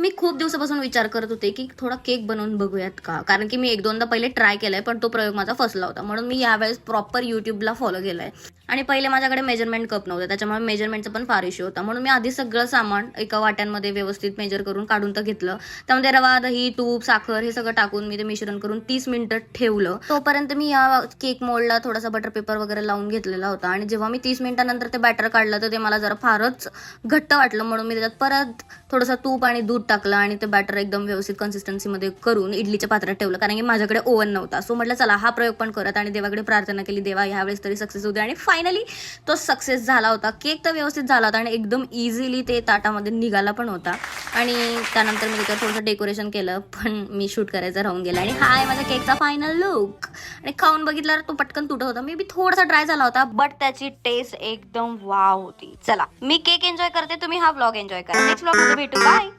मी खूप दिवसापासून विचार करत होते की थोडा केक बनवून बघूयात का, कारण की मी एक दोनदा पहिले ट्राय केलाय पण तो प्रयोग माझा फसला होता. म्हणून मी यावेळेस प्रॉपर युट्यूबला फॉलो केलाय. आणि पहिले माझ्याकडे मेजरमेंट कप नव्हतं, त्याच्यामुळे मेजरमेंटचा पण फार इश्यू होता. म्हणून मी आधी सगळं सामान एका वाट्यांमध्ये व्यवस्थित मेजर करून काढून तर घेतलं. त्यामध्ये रवा, दही, तूप, साखर हे सगळं टाकून मी ते मिश्रण करून 30 मिनिटं ठेवलं. तोपर्यंत मी या केक मोल्डला थोडासा बटर पेपर वगैरे लावून घेतलेला होता. आणि जेव्हा मी 30 मिनिटांनंतर ते बॅटर काढलं तर ते मला जरा फारच घट्ट वाटलं. म्हणून मी त्याच्यात परत थोडंसं तूप आणि दूध टाकलं आणि ते बॅटर एकदम व्यवस्थित कन्सिस्टन्सीमध्ये करून इडलीच्या पात्रात ठेवलं, कारण की माझ्याकडे ओव्हन नव्हता. सो म्हटलं चला हा प्रयोग पण करत आणि देवाकडे प्रार्थना केली, देवा ह्यावेळेस तरी सक्सेस होते. आणि फायनली तो सक्सेस झाला होता. केक तर व्यवस्थित झाला होता आणि एकदम इझिली ते ताटामध्ये निघाला पण होता. आणि त्यानंतर मी त्याच्यावर थोडंसं डेकोरेशन केलं, पण मी शूट करायचं राहून गेलं. आणि हा आहे माझा केकचा फायनल लुक. आणि खाऊन बघितल्यावर तो पटकन तुटत होता, मे बी थोडासा ड्राय झाला होता, बट त्याची टेस्ट एकदम वाव होती. चला मी केक एन्जॉय करते, तुम्ही हा व्लॉग एन्जॉय करा. नेक्स्ट व्लॉग मध्ये भेटू, बाय.